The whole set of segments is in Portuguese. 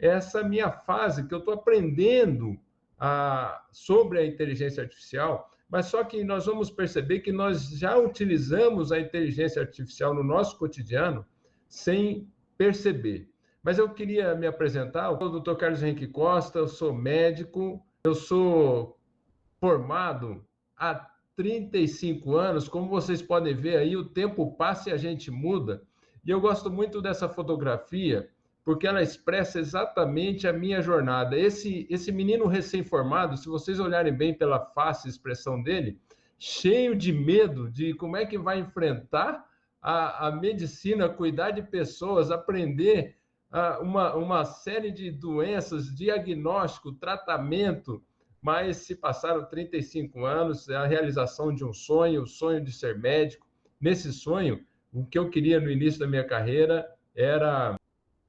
essa minha fase que eu estou aprendendo sobre a inteligência artificial, mas só que nós vamos perceber que nós já utilizamos a inteligência artificial no nosso cotidiano sem perceber. Mas eu queria me apresentar, eu sou o Dr. Carlos Henrique Costa, eu sou médico, eu sou formado há 35 anos, como vocês podem ver aí, o tempo passa e a gente muda. E eu gosto muito dessa fotografia, porque ela expressa exatamente a minha jornada. Esse menino recém-formado, se vocês olharem bem pela face e expressão dele, cheio de medo de como é que vai enfrentar a medicina, cuidar de pessoas, aprender uma série de doenças, diagnóstico, tratamento, mas se passaram 35 anos, a realização de um sonho, o sonho de ser médico. Nesse sonho, o que eu queria no início da minha carreira era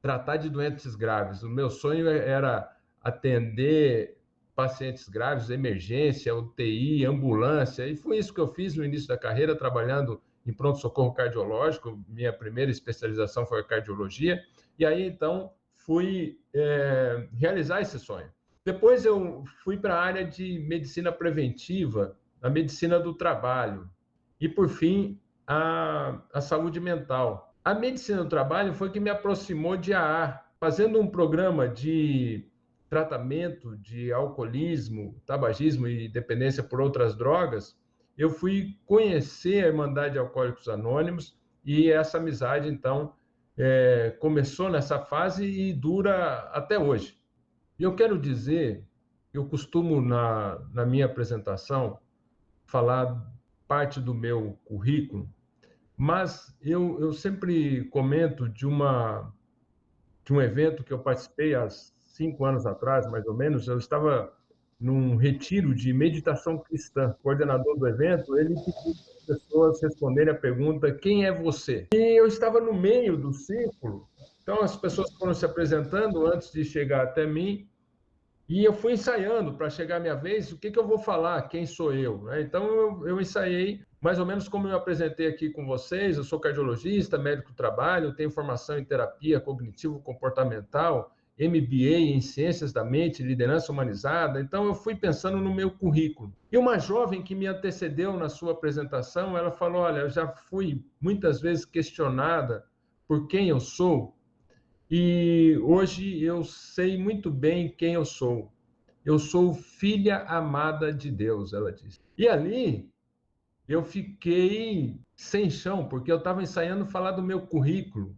tratar de doentes graves. O meu sonho era atender pacientes graves, emergência, UTI, ambulância, e foi isso que eu fiz no início da carreira, trabalhando em pronto-socorro cardiológico. Minha primeira especialização foi a cardiologia, e aí, então, fui realizar esse sonho. Depois eu fui para a área de medicina preventiva, a medicina do trabalho, e, por fim, a saúde mental. A medicina do trabalho foi que me aproximou de AA, fazendo um programa de tratamento de alcoolismo, tabagismo e dependência por outras drogas. Eu fui conhecer a Irmandade de Alcoólicos Anônimos e essa amizade, então, começou nessa fase e dura até hoje. E eu quero dizer, eu costumo, na minha apresentação, falar parte do meu currículo, mas eu sempre comento de um evento que eu participei há 5 anos atrás, mais ou menos. Eu estava num retiro de meditação cristã. O coordenador do evento, ele pediu para as pessoas responderem a pergunta: quem é você? E eu estava no meio do círculo, então as pessoas foram se apresentando antes de chegar até mim, e eu fui ensaiando para chegar a minha vez, o que eu vou falar, quem sou eu, né? Então eu ensaiei mais ou menos como eu apresentei aqui com vocês. Eu sou cardiologista, médico do trabalho, tenho formação em terapia cognitivo-comportamental, MBA em ciências da mente, liderança humanizada. Então eu fui pensando no meu currículo. E uma jovem que me antecedeu na sua apresentação, ela falou: olha, eu já fui muitas vezes questionada por quem eu sou, e hoje eu sei muito bem quem eu sou. Eu sou filha amada de Deus, ela disse. E ali eu fiquei sem chão, porque eu estava ensaiando falar do meu currículo.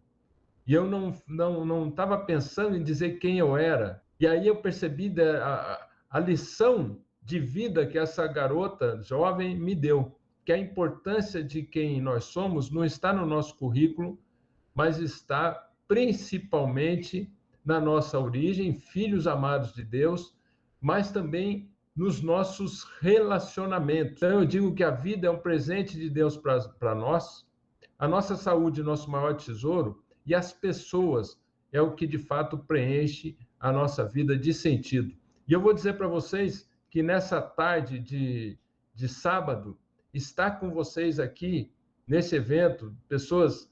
E eu não estava pensando em dizer quem eu era. E aí eu percebi a lição de vida que essa garota jovem me deu, que a importância de quem nós somos não está no nosso currículo, mas está principalmente na nossa origem, filhos amados de Deus, mas também nos nossos relacionamentos. Então, eu digo que a vida é um presente de Deus para nós, a nossa saúde é o nosso maior tesouro, e as pessoas é o que de fato preenche a nossa vida de sentido. E eu vou dizer para vocês que nessa tarde de sábado, estar com vocês aqui nesse evento, pessoas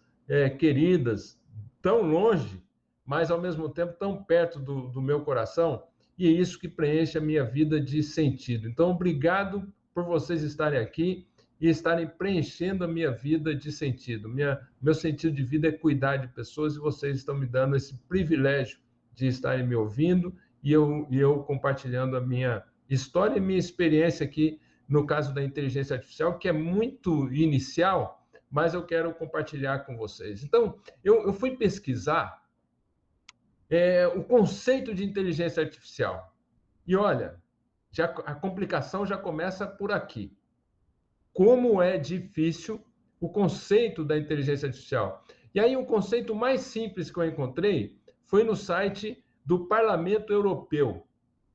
queridas, tão longe, mas ao mesmo tempo tão perto do meu coração, e é isso que preenche a minha vida de sentido. Então, obrigado por vocês estarem aqui e estarem preenchendo a minha vida de sentido. Meu sentido de vida é cuidar de pessoas, e vocês estão me dando esse privilégio de estarem me ouvindo e eu compartilhando a minha história e minha experiência aqui, no caso da inteligência artificial, que é muito inicial, mas eu quero compartilhar com vocês. Então, eu fui pesquisar o conceito de inteligência artificial. E olha, a complicação já começa por aqui. Como é difícil o conceito da inteligência artificial. E aí, o conceito mais simples que eu encontrei foi no site do Parlamento Europeu,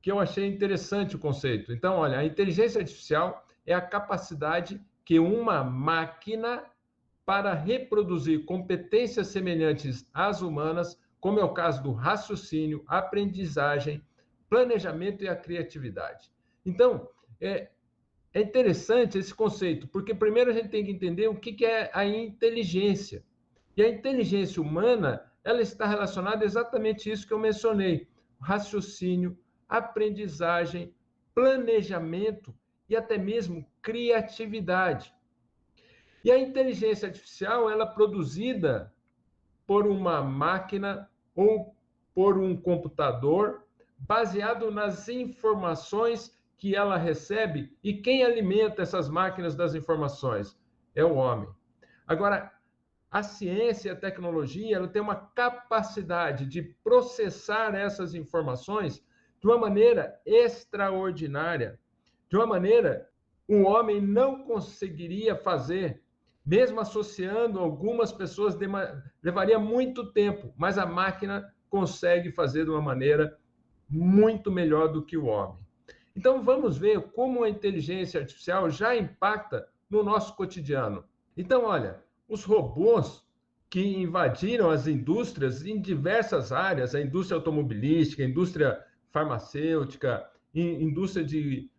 que eu achei interessante o conceito. Então, olha, a inteligência artificial é a capacidade que uma máquina para reproduzir competências semelhantes às humanas, como é o caso do raciocínio, aprendizagem, planejamento e a criatividade. Então, é interessante esse conceito, porque primeiro a gente tem que entender o que é a inteligência. E a inteligência humana, ela está relacionada a exatamente isso que eu mencionei. raciocínio, aprendizagem, planejamento e até mesmo criatividade. E a inteligência artificial, ela é produzida por uma máquina ou por um computador, baseado nas informações que ela recebe, e quem alimenta essas máquinas das informações é o homem. Agora, a ciência e a tecnologia, ela tem uma capacidade de processar essas informações de uma maneira extraordinária, de uma maneira que o homem não conseguiria fazer, mesmo associando algumas pessoas, levaria muito tempo, mas a máquina consegue fazer de uma maneira muito melhor do que o homem. Então, vamos ver como a inteligência artificial já impacta no nosso cotidiano. Então, olha, os robôs que invadiram as indústrias em diversas áreas, a indústria automobilística, a indústria farmacêutica, indústria de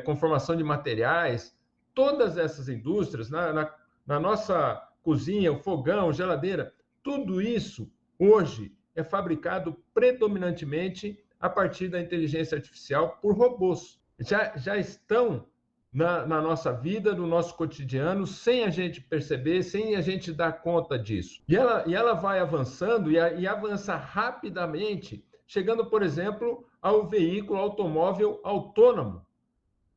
conformação de materiais, todas essas indústrias, na nossa cozinha, o fogão, geladeira, tudo isso hoje é fabricado predominantemente a partir da inteligência artificial por robôs. Já estão na nossa vida, no nosso cotidiano, sem a gente perceber, sem a gente dar conta disso. E ela vai avançando e avança rapidamente, chegando, por exemplo, ao veículo automóvel autônomo,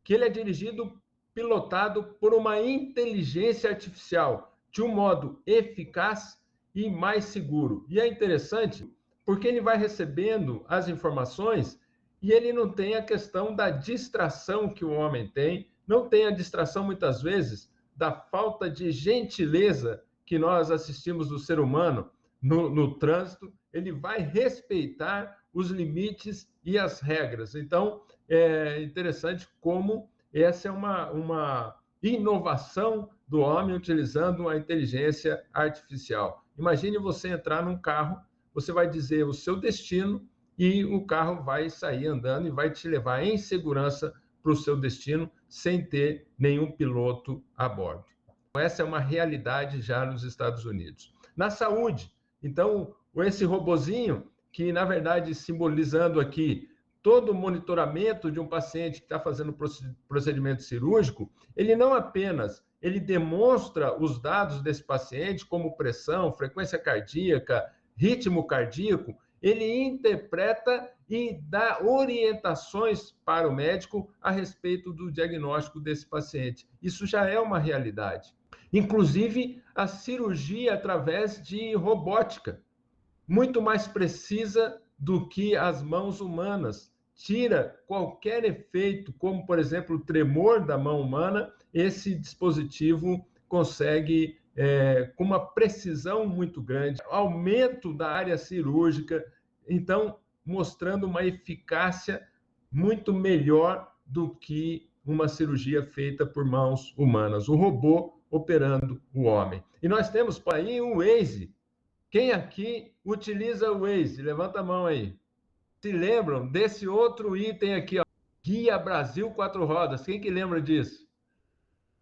que ele é dirigido, pilotado por uma inteligência artificial, de um modo eficaz e mais seguro. E é interessante porque ele vai recebendo as informações e ele não tem a questão da distração que o homem tem, não tem a distração, muitas vezes, da falta de gentileza que nós assistimos do ser humano no trânsito. Ele vai respeitar os limites e as regras. Então, é interessante como essa é uma inovação do homem utilizando a inteligência artificial. Imagine você entrar num carro, você vai dizer o seu destino e o carro vai sair andando e vai te levar em segurança para o seu destino sem ter nenhum piloto a bordo. Essa é uma realidade já nos Estados Unidos. Na saúde, então, esse robozinho, que na verdade simbolizando aqui todo o monitoramento de um paciente que está fazendo procedimento cirúrgico, ele não apenas ele demonstra os dados desse paciente, como pressão, frequência cardíaca, ritmo cardíaco, ele interpreta e dá orientações para o médico a respeito do diagnóstico desse paciente. Isso já é uma realidade. Inclusive, a cirurgia através de robótica, muito mais precisa do que as mãos humanas. Tira qualquer efeito, como, por exemplo, o tremor da mão humana, esse dispositivo consegue, com uma precisão muito grande, aumento da área cirúrgica, então, mostrando uma eficácia muito melhor do que uma cirurgia feita por mãos humanas. O robô operando o homem. E nós temos por aí o Waze. Quem aqui utiliza o Waze? Levanta a mão aí. Se lembram desse outro item aqui, ó, Guia Brasil 4 Rodas? Quem que lembra disso?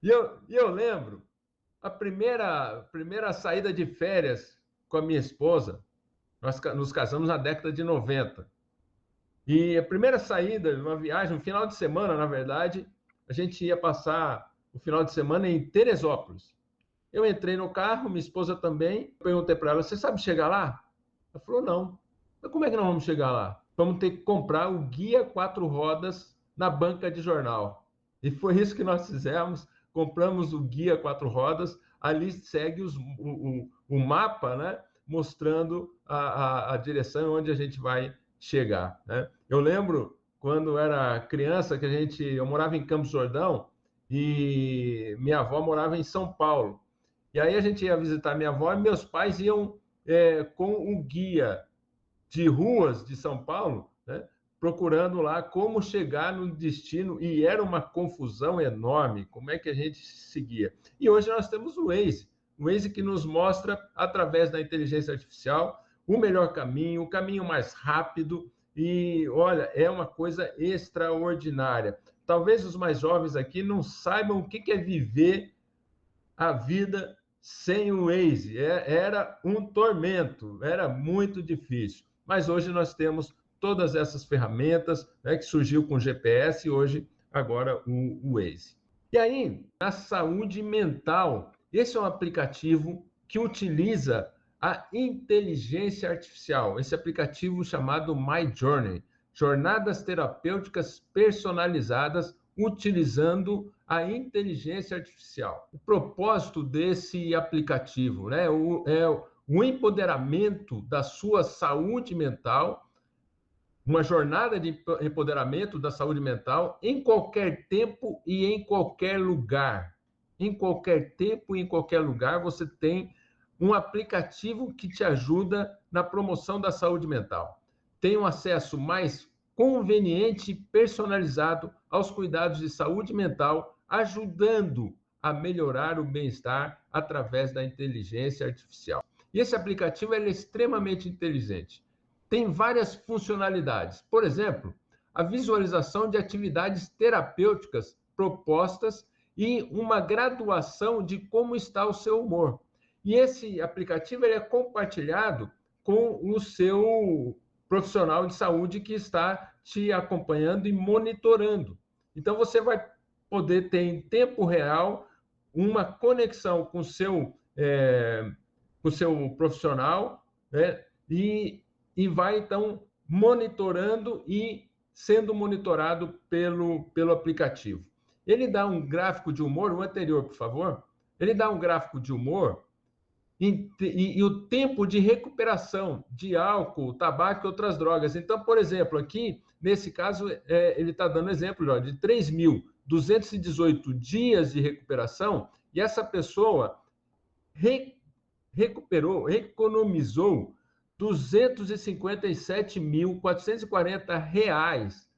E eu lembro, a primeira saída de férias com a minha esposa, nós nos casamos na década de 90. E a primeira saída, uma viagem, um final de semana, na verdade, a gente ia passar o final de semana em Teresópolis. Eu entrei no carro, minha esposa também, perguntei para ela, você sabe chegar lá? Ela falou, não. Mas como é que nós vamos chegar lá? Vamos ter que comprar o Guia 4 Rodas na banca de jornal. E foi isso que nós fizemos, compramos o Guia 4 Rodas, ali segue o mapa, né, mostrando a direção onde a gente vai chegar. Né? Eu lembro, quando era criança, que eu morava em Campos do Jordão e minha avó morava em São Paulo. E aí a gente ia visitar minha avó e meus pais iam com o guia de ruas de São Paulo, né, procurando lá como chegar no destino, e era uma confusão enorme, como é que a gente seguia. E hoje nós temos o Waze que nos mostra, através da inteligência artificial, o melhor caminho, o caminho mais rápido, e olha, é uma coisa extraordinária. Talvez os mais jovens aqui não saibam o que é viver a vida sem o Waze. Era um tormento, era muito difícil. Mas hoje nós temos todas essas ferramentas, né, que surgiu com o GPS e hoje, agora, o Waze. E aí, na saúde mental, esse é um aplicativo que utiliza a inteligência artificial, esse aplicativo chamado My Journey, jornadas terapêuticas personalizadas utilizando a inteligência artificial. O propósito desse aplicativo, né, é o empoderamento da sua saúde mental, uma jornada de empoderamento da saúde mental em qualquer tempo e em qualquer lugar. Em qualquer tempo e em qualquer lugar, você tem um aplicativo que te ajuda na promoção da saúde mental. Tem um acesso mais conveniente e personalizado aos cuidados de saúde mental, ajudando a melhorar o bem-estar através da inteligência artificial. E esse aplicativo é extremamente inteligente. Tem várias funcionalidades. Por exemplo, a visualização de atividades terapêuticas propostas e uma graduação de como está o seu humor. E esse aplicativo ele é compartilhado com o seu profissional de saúde que está te acompanhando e monitorando. Então, você vai poder ter em tempo real uma conexão com o seu profissional, né? E vai, então, monitorando e sendo monitorado pelo aplicativo. Ele dá um gráfico de humor, o anterior, por favor. Ele dá um gráfico de humor e o tempo de recuperação de álcool, tabaco e outras drogas. Então, por exemplo, aqui, nesse caso, ele está dando exemplo de 3.218 dias de recuperação, e essa pessoa economizou R$ 257.440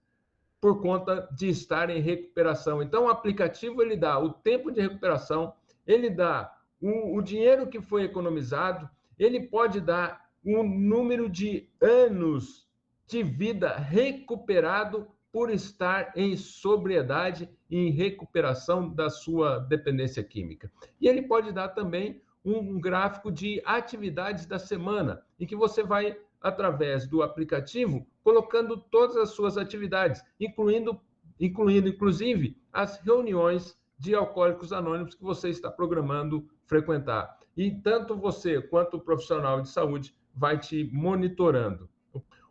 por conta de estar em recuperação. Então, o aplicativo ele dá o tempo de recuperação, ele dá o dinheiro que foi economizado, ele pode dar um número de anos de vida recuperado por estar em sobriedade e em recuperação da sua dependência química. E ele pode dar também um gráfico de atividades da semana, em que você vai, através do aplicativo, colocando todas as suas atividades, incluindo inclusive, as reuniões de Alcoólicos Anônimos que você está programando frequentar. E tanto você quanto o profissional de saúde vai te monitorando.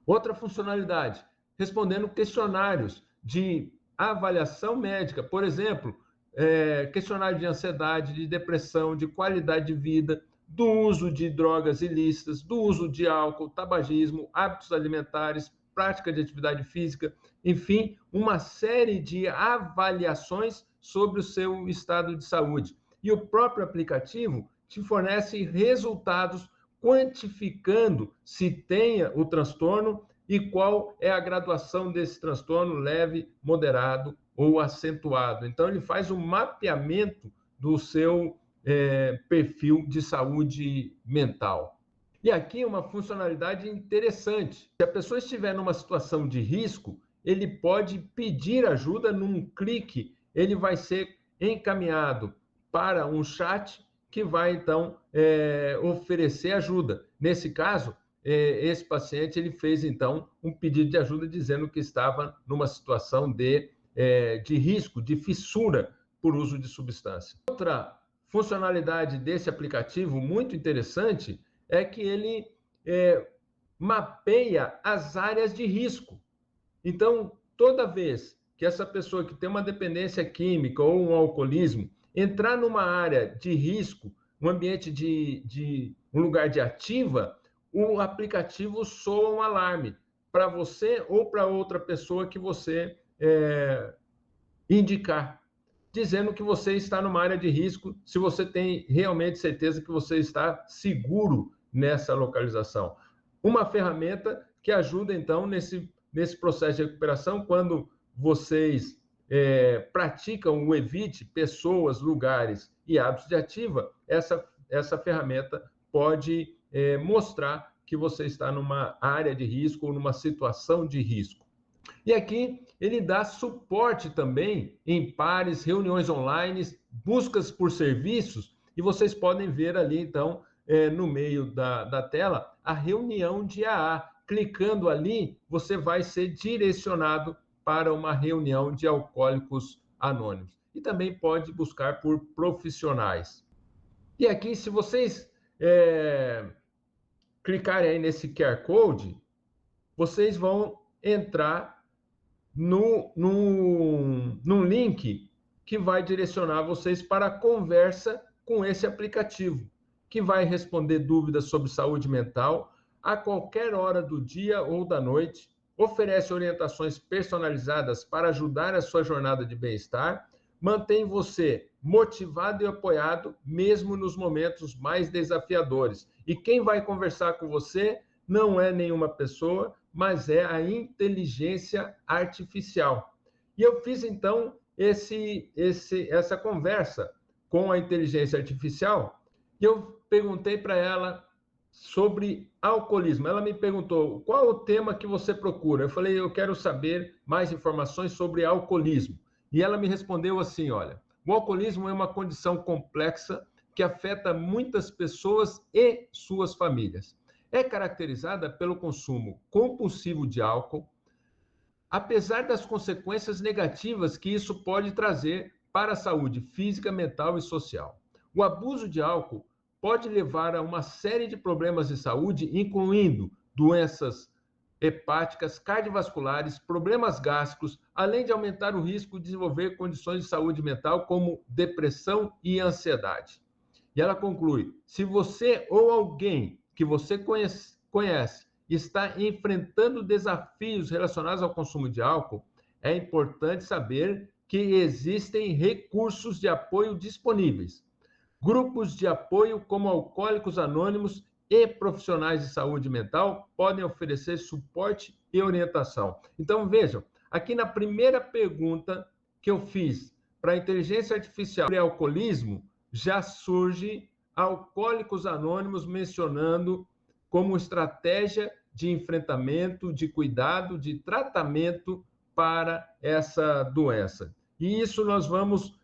Outra funcionalidade, respondendo questionários de avaliação médica, por exemplo, questionário de ansiedade, de depressão, de qualidade de vida, do uso de drogas ilícitas, do uso de álcool, tabagismo, hábitos alimentares, prática de atividade física, enfim, uma série de avaliações sobre o seu estado de saúde. E o próprio aplicativo te fornece resultados quantificando se tenha o transtorno e qual é a graduação desse transtorno, leve, moderado ou acentuado. Então, ele faz um mapeamento do seu perfil de saúde mental. E aqui uma funcionalidade interessante. Se a pessoa estiver numa situação de risco, ele pode pedir ajuda num clique, ele vai ser encaminhado para um chat que vai, então, oferecer ajuda. Nesse caso, esse paciente ele fez, então, um pedido de ajuda dizendo que estava numa situação de risco, de fissura por uso de substância. Outra funcionalidade desse aplicativo muito interessante é que ele mapeia as áreas de risco. Então, toda vez que essa pessoa que tem uma dependência química ou um alcoolismo entrar numa área de risco, um ambiente de um lugar de ativa, o aplicativo soa um alarme para você ou para outra pessoa que você indicar, dizendo que você está numa área de risco, se você tem realmente certeza que você está seguro nessa localização. Uma ferramenta que ajuda, então, nesse processo de recuperação, quando vocês praticam o evite pessoas, lugares e hábitos de ativa, essa ferramenta pode mostrar que você está numa área de risco ou numa situação de risco. E aqui ele dá suporte também em pares, reuniões online, buscas por serviços, e vocês podem ver ali, então, no meio da tela, a reunião de AA, clicando ali, você vai ser direcionado para uma reunião de Alcoólicos Anônimos. E também pode buscar por profissionais. E aqui, se vocês clicarem aí nesse QR Code, vocês vão entrar num link que vai direcionar vocês para a conversa com esse aplicativo, que vai responder dúvidas sobre saúde mental a qualquer hora do dia ou da noite, oferece orientações personalizadas para ajudar a sua jornada de bem-estar, mantém você motivado e apoiado mesmo nos momentos mais desafiadores. E quem vai conversar com você não é nenhuma pessoa, mas é a inteligência artificial. E eu fiz, então, essa conversa com a inteligência artificial e eu perguntei para ela sobre alcoolismo. Ela me perguntou, qual é o tema que você procura? Eu falei, eu quero saber mais informações sobre alcoolismo. E ela me respondeu assim, olha, o alcoolismo é uma condição complexa que afeta muitas pessoas e suas famílias. É caracterizada pelo consumo compulsivo de álcool, apesar das consequências negativas que isso pode trazer para a saúde física, mental e social. O abuso de álcool pode levar a uma série de problemas de saúde, incluindo doenças hepáticas, cardiovasculares, problemas gástricos, além de aumentar o risco de desenvolver condições de saúde mental como depressão e ansiedade. E ela conclui: se você ou alguém que você conhece está enfrentando desafios relacionados ao consumo de álcool, é importante saber que existem recursos de apoio disponíveis. Grupos de apoio como Alcoólicos Anônimos e profissionais de saúde mental podem oferecer suporte e orientação. Então, vejam, aqui na primeira pergunta que eu fiz para a inteligência artificial sobre alcoolismo, já surge Alcoólicos Anônimos mencionando como estratégia de enfrentamento, de cuidado, de tratamento para essa doença. E isso nós vamos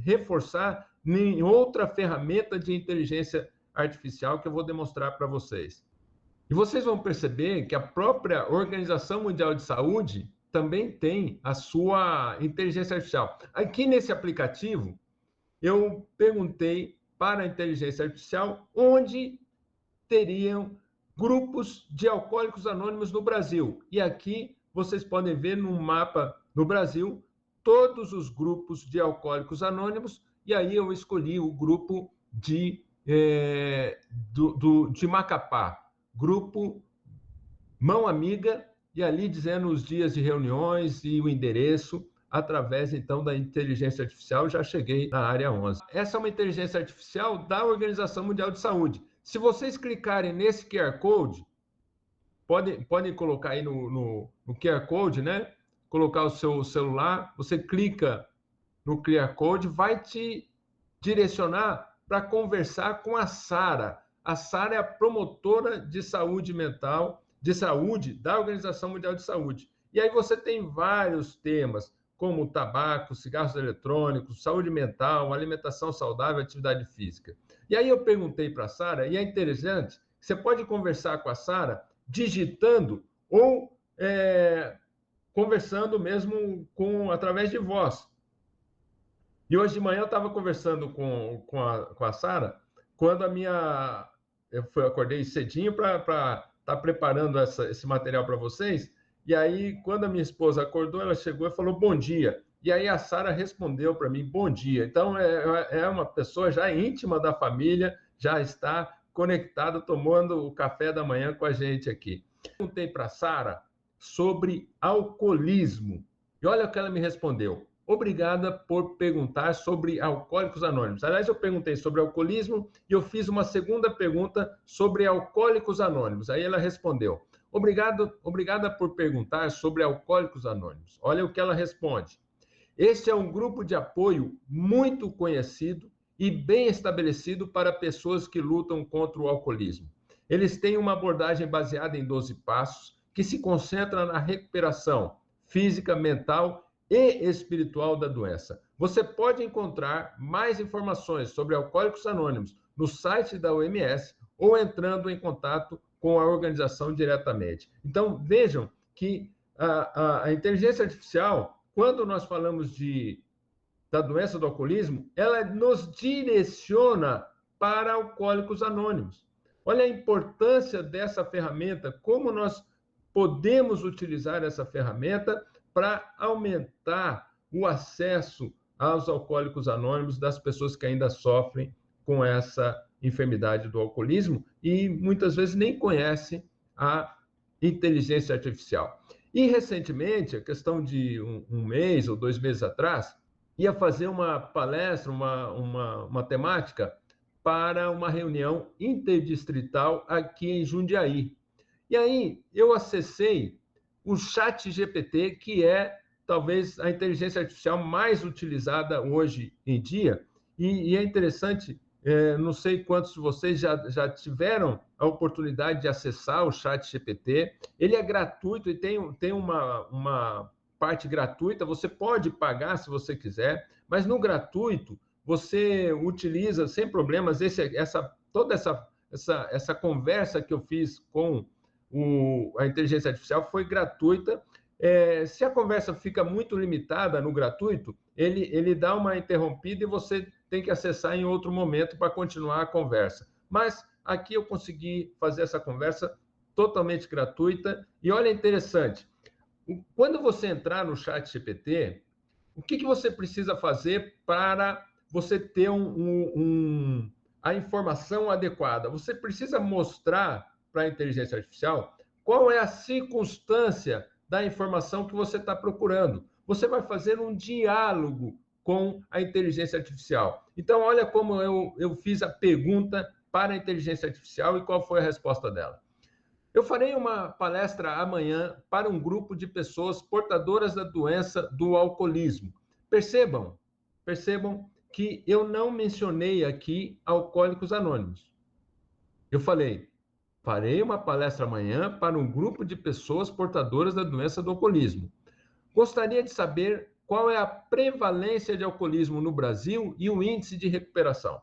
reforçar em outra ferramenta de inteligência artificial que eu vou demonstrar para vocês. E vocês vão perceber que a própria Organização Mundial de Saúde também tem a sua inteligência artificial. Aqui nesse aplicativo, eu perguntei para a inteligência artificial onde teriam grupos de alcoólicos anônimos no Brasil. E aqui vocês podem ver no mapa no Brasil todos os grupos de alcoólicos anônimos, e aí eu escolhi o grupo de Macapá, grupo Mão Amiga, e ali dizendo os dias de reuniões e o endereço. Através, então, da inteligência artificial, já cheguei na área 11. Essa é uma inteligência artificial da Organização Mundial de Saúde. Se vocês clicarem nesse QR Code, podem colocar aí no QR Code, né? Colocar o seu celular, você clica no QR Code, vai te direcionar para conversar com a Sara. A Sara é a promotora de saúde mental, de saúde da Organização Mundial de Saúde. E aí você tem vários temas, como tabaco, cigarros eletrônicos, saúde mental, alimentação saudável, atividade física. E aí eu perguntei para a Sara, e é interessante, você pode conversar com a Sara digitando ou conversando mesmo através de voz. E hoje de manhã eu estava conversando com a Sara, quando eu acordei cedinho para estar preparando esse material para vocês, e aí, quando a minha esposa acordou, ela chegou e falou bom dia. E aí a Sara respondeu para mim, bom dia. Então, é uma pessoa já íntima da família, já está conectada, tomando o café da manhã com a gente aqui. Perguntei para a Sara sobre alcoolismo. E olha o que ela me respondeu. Obrigada por perguntar sobre Alcoólicos Anônimos. Aliás, eu perguntei sobre alcoolismo e eu fiz uma segunda pergunta sobre Alcoólicos Anônimos. Aí ela respondeu. Obrigada por perguntar sobre Alcoólicos Anônimos. Olha o que ela responde. Este é um grupo de apoio muito conhecido e bem estabelecido para pessoas que lutam contra o alcoolismo. Eles têm uma abordagem baseada em 12 passos que se concentra na recuperação física, mental e espiritual da doença. Você pode encontrar mais informações sobre Alcoólicos Anônimos no site da OMS ou entrando em contato com a organização diretamente. Então, vejam que a inteligência artificial, quando nós falamos da doença do alcoolismo, ela nos direciona para Alcoólicos Anônimos. Olha a importância dessa ferramenta, como nós podemos utilizar essa ferramenta para aumentar o acesso aos Alcoólicos Anônimos das pessoas que ainda sofrem com essa enfermidade do alcoolismo e muitas vezes nem conhecem a inteligência artificial. E recentemente, a questão de um mês ou 2 meses atrás, ia fazer uma palestra, uma temática para uma reunião interdistrital aqui em Jundiaí. E aí eu acessei o ChatGPT, que é talvez a inteligência artificial mais utilizada hoje em dia. E é interessante, não sei quantos de vocês já tiveram a oportunidade de acessar o ChatGPT. Ele é gratuito e tem uma parte gratuita, você pode pagar se você quiser, mas no gratuito você utiliza sem problemas toda essa conversa que eu fiz com a inteligência artificial foi gratuita. Se a conversa fica muito limitada no gratuito, ele dá uma interrompida e você tem que acessar em outro momento para continuar a conversa. Mas aqui eu consegui fazer essa conversa totalmente gratuita. E olha, interessante, quando você entrar no ChatGPT, o que você precisa fazer para você ter a informação adequada? Você precisa mostrar para a inteligência artificial qual é a circunstância da informação que você está procurando. Você vai fazer um diálogo com a inteligência artificial. Então, olha como eu fiz a pergunta para a inteligência artificial e qual foi a resposta dela. Eu farei uma palestra amanhã para um grupo de pessoas portadoras da doença do alcoolismo. Percebam que eu não mencionei aqui Alcoólicos Anônimos. Eu falei, farei uma palestra amanhã para um grupo de pessoas portadoras da doença do alcoolismo. Gostaria de saber qual é a prevalência de alcoolismo no Brasil e o índice de recuperação.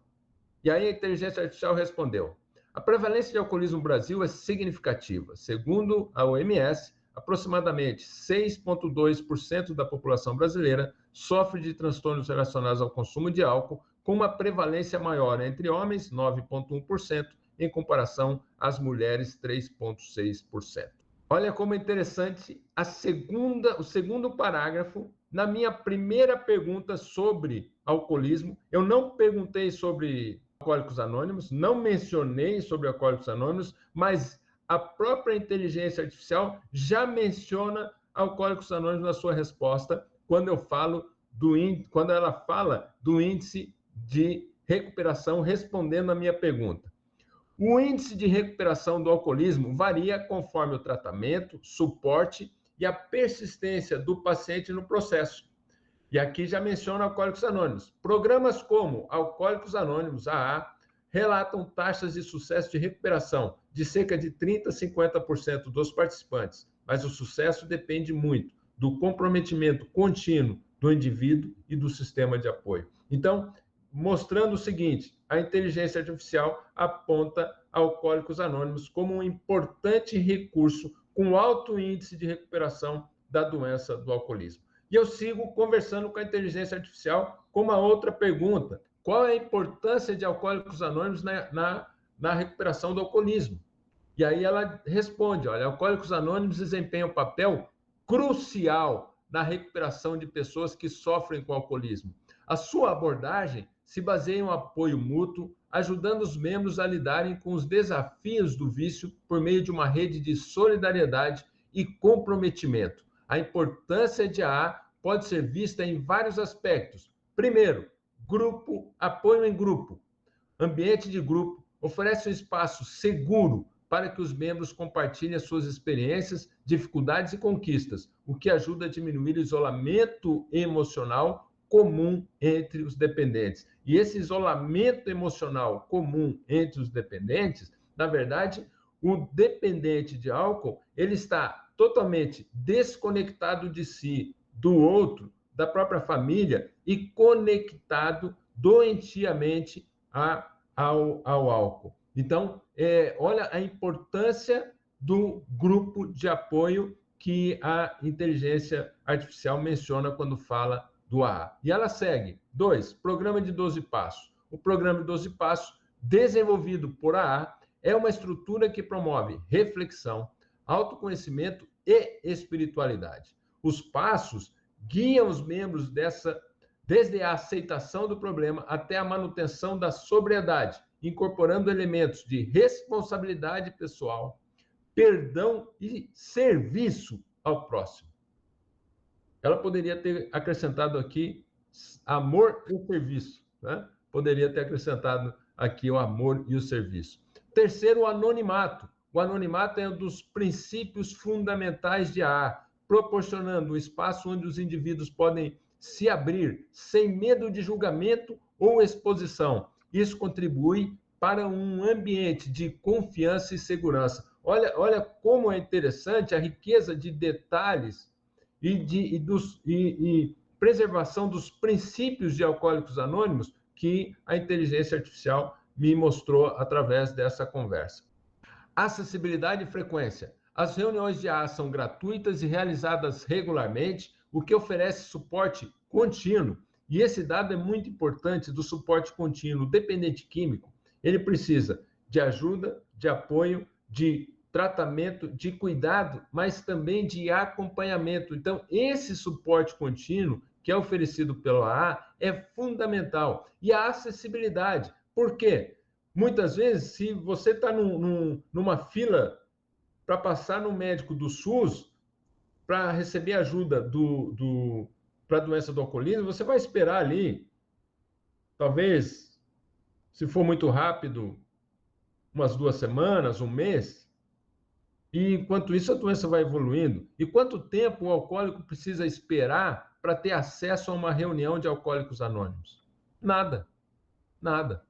E aí a inteligência artificial respondeu: a prevalência de alcoolismo no Brasil é significativa. Segundo a OMS, aproximadamente 6,2% da população brasileira sofre de transtornos relacionados ao consumo de álcool, com uma prevalência maior entre homens, 9,1%, em comparação às mulheres, 3,6%. Olha como é interessante o segundo parágrafo. Na minha primeira pergunta sobre alcoolismo, eu não perguntei sobre Alcoólicos Anônimos, não mencionei sobre Alcoólicos Anônimos, mas a própria inteligência artificial já menciona Alcoólicos Anônimos na sua resposta, quando ela fala do índice de recuperação, respondendo a minha pergunta. O índice de recuperação do alcoolismo varia conforme o tratamento, suporte e a persistência do paciente no processo. E aqui já menciona Alcoólicos Anônimos. Programas como Alcoólicos Anônimos, AA, relatam taxas de sucesso de recuperação de cerca de 30% a 50% dos participantes, mas o sucesso depende muito do comprometimento contínuo do indivíduo e do sistema de apoio. Então, mostrando o seguinte, a inteligência artificial aponta Alcoólicos Anônimos como um importante recurso com alto índice de recuperação da doença do alcoolismo. E eu sigo conversando com a inteligência artificial com uma outra pergunta. Qual é a importância de Alcoólicos Anônimos na recuperação do alcoolismo? E aí ela responde, olha, Alcoólicos Anônimos desempenham um papel crucial na recuperação de pessoas que sofrem com alcoolismo. A sua abordagem se baseia em um apoio mútuo, ajudando os membros a lidarem com os desafios do vício por meio de uma rede de solidariedade e comprometimento. A importância de AA pode ser vista em vários aspectos. Primeiro, apoio em grupo. Ambiente de grupo oferece um espaço seguro para que os membros compartilhem as suas experiências, dificuldades e conquistas, o que ajuda a diminuir o isolamento emocional comum entre os dependentes. E esse isolamento emocional comum entre os dependentes, na verdade, o dependente de álcool, ele está totalmente desconectado de si, do outro, da própria família e conectado doentiamente ao álcool. Então, olha a importância do grupo de apoio que a inteligência artificial menciona quando fala do AA. E ela segue. 2, programa de 12 passos. O programa de 12 passos, desenvolvido por AA, é uma estrutura que promove reflexão, autoconhecimento e espiritualidade. Os passos guiam os membros desde a aceitação do problema até a manutenção da sobriedade, incorporando elementos de responsabilidade pessoal, perdão e serviço ao próximo. Ela poderia ter acrescentado aqui amor e serviço, né? Poderia ter acrescentado aqui o amor e o serviço. Terceiro, o anonimato. O anonimato é um dos princípios fundamentais de AA, proporcionando um espaço onde os indivíduos podem se abrir sem medo de julgamento ou exposição. Isso contribui para um ambiente de confiança e segurança. Olha como é interessante a riqueza de detalhes e preservação dos princípios de Alcoólicos Anônimos que a inteligência artificial me mostrou através dessa conversa. Acessibilidade e frequência. As reuniões de AA são gratuitas e realizadas regularmente, o que oferece suporte contínuo. E esse dado é muito importante do suporte contínuo. O dependente químico, ele precisa de ajuda, de apoio, de tratamento, de cuidado, mas também de acompanhamento. Então, esse suporte contínuo que é oferecido pelo AA é fundamental. E a acessibilidade. Por quê? Muitas vezes, se você está numa fila para passar no médico do SUS para receber ajuda para a doença do alcoolismo, você vai esperar ali, talvez, se for muito rápido, umas 2 semanas, um mês, e enquanto isso a doença vai evoluindo. E quanto tempo o alcoólico precisa esperar para ter acesso a uma reunião de alcoólicos anônimos? Nada, nada.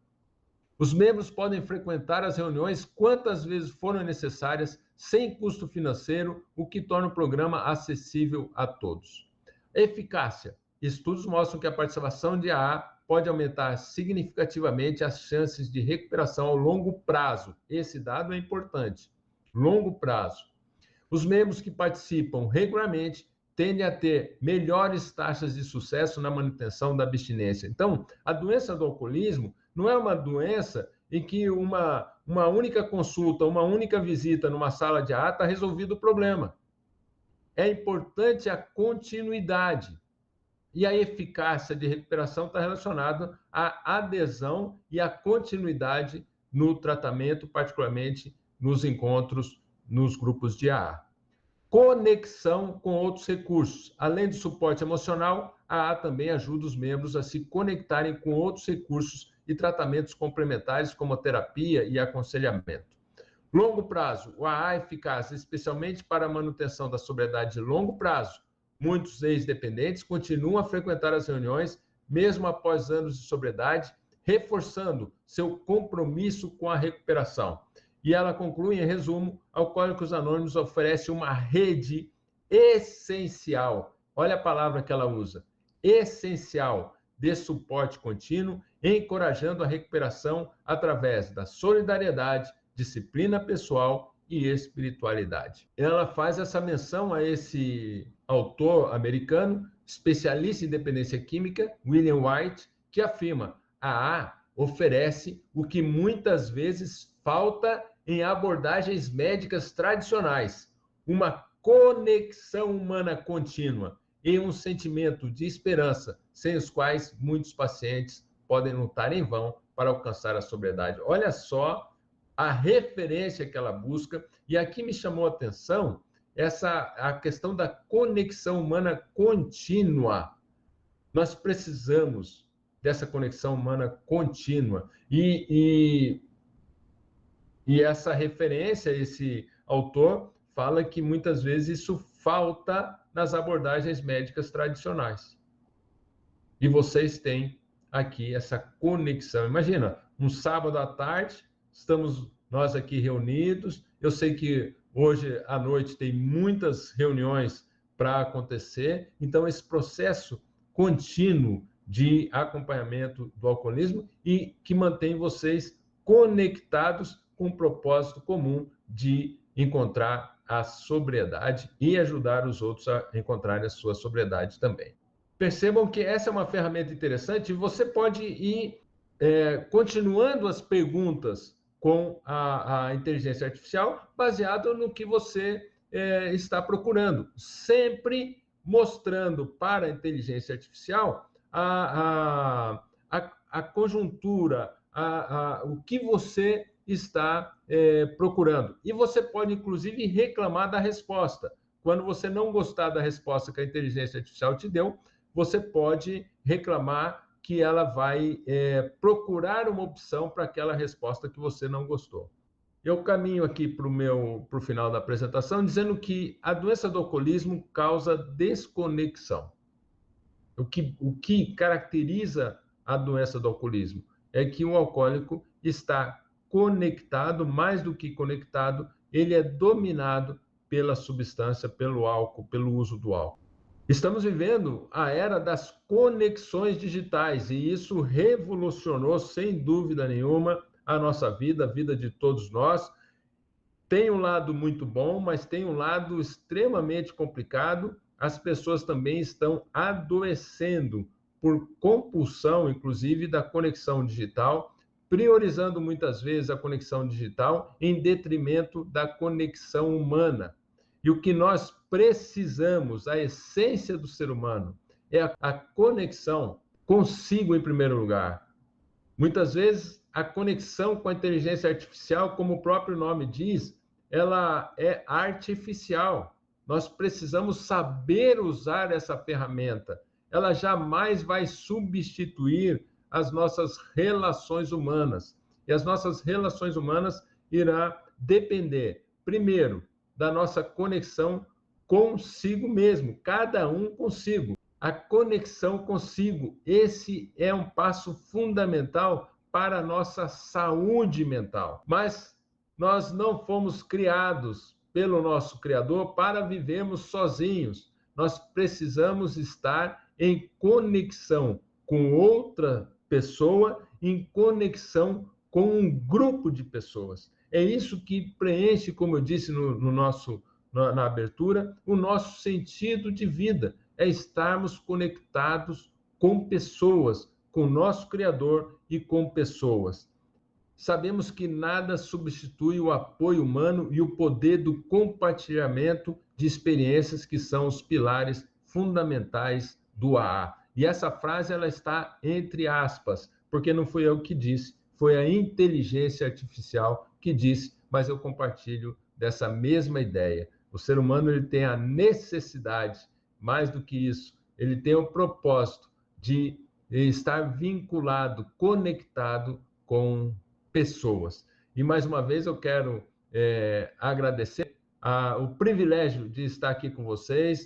Os membros podem frequentar as reuniões quantas vezes forem necessárias, sem custo financeiro, o que torna o programa acessível a todos. Eficácia. Estudos mostram que a participação de AA pode aumentar significativamente as chances de recuperação ao longo prazo. Esse dado é importante. Longo prazo. Os membros que participam regularmente tendem a ter melhores taxas de sucesso na manutenção da abstinência. Então, a doença do alcoolismo não é uma doença em que uma única consulta, uma única visita numa sala de AA está resolvido o problema. É importante a continuidade. E a eficácia de recuperação está relacionada à adesão e à continuidade no tratamento, particularmente nos encontros nos grupos de AA. Conexão com outros recursos. Além do suporte emocional, a AA também ajuda os membros a se conectarem com outros recursos e tratamentos complementares, como a terapia e aconselhamento. Longo prazo. O AA é eficaz, especialmente para a manutenção da sobriedade de longo prazo. Muitos ex-dependentes continuam a frequentar as reuniões, mesmo após anos de sobriedade, reforçando seu compromisso com a recuperação. E ela conclui, em resumo, Alcoólicos Anônimos oferece uma rede essencial, olha a palavra que ela usa, essencial, de suporte contínuo, encorajando a recuperação através da solidariedade, disciplina pessoal e espiritualidade. Ela faz essa menção a esse autor americano, especialista em dependência química, William White, que afirma: a AA oferece o que muitas vezes falta em abordagens médicas tradicionais, uma conexão humana contínua e um sentimento de esperança, sem os quais muitos pacientes podem lutar em vão para alcançar a sobriedade. Olha só a referência que ela busca, e aqui me chamou a atenção a questão da conexão humana contínua. Nós precisamos dessa conexão humana contínua. E essa referência, esse autor, fala que muitas vezes isso falta nas abordagens médicas tradicionais. E vocês têm aqui essa conexão. Imagina, um sábado à tarde, estamos nós aqui reunidos. Eu sei que hoje à noite tem muitas reuniões para acontecer. Então, esse processo contínuo de acompanhamento do alcoolismo e que mantém vocês conectados com um propósito comum de encontrar a sobriedade e ajudar os outros a encontrarem a sua sobriedade também. Percebam que essa é uma ferramenta interessante e você pode ir continuando as perguntas com a inteligência artificial baseado no que você está procurando, sempre mostrando para a inteligência artificial a conjuntura, o que você está procurando. E você pode, inclusive, reclamar da resposta. Quando você não gostar da resposta que a inteligência artificial te deu, você pode reclamar que ela vai procurar uma opção para aquela resposta que você não gostou. Eu caminho aqui para o final da apresentação dizendo que a doença do alcoolismo causa desconexão. O que caracteriza a doença do alcoolismo é que o alcoólico está conectado, mais do que conectado, ele é dominado pela substância, pelo álcool, pelo uso do álcool. Estamos vivendo a era das conexões digitais e isso revolucionou, sem dúvida nenhuma, a nossa vida, a vida de todos nós. Tem um lado muito bom, mas tem um lado extremamente complicado. As pessoas também estão adoecendo por compulsão, inclusive, da conexão digital, priorizando muitas vezes a conexão digital em detrimento da conexão humana. E o que nós precisamos, a essência do ser humano, é a conexão consigo em primeiro lugar. Muitas vezes, a conexão com a inteligência artificial, como o próprio nome diz, ela é artificial. Nós precisamos saber usar essa ferramenta. Ela jamais vai substituir as nossas relações humanas. E as nossas relações humanas irão depender, primeiro, da nossa conexão consigo mesmo, cada um consigo. A conexão consigo, esse é um passo fundamental para a nossa saúde mental. Mas nós não fomos criados pelo nosso Criador para vivermos sozinhos. Nós precisamos estar em conexão com outra pessoa, em conexão com um grupo de pessoas. É isso que preenche, como eu disse na abertura, o nosso sentido de vida. É estarmos conectados com pessoas, com o nosso Criador e com pessoas. Sabemos que nada substitui o apoio humano e o poder do compartilhamento de experiências que são os pilares fundamentais do AA. E essa frase ela está entre aspas, porque não fui eu que disse, foi a inteligência artificial que disse, mas eu compartilho dessa mesma ideia. O ser humano ele tem a necessidade, mais do que isso, ele tem o propósito de estar vinculado, conectado com pessoas. E mais uma vez eu quero agradecer o privilégio de estar aqui com vocês,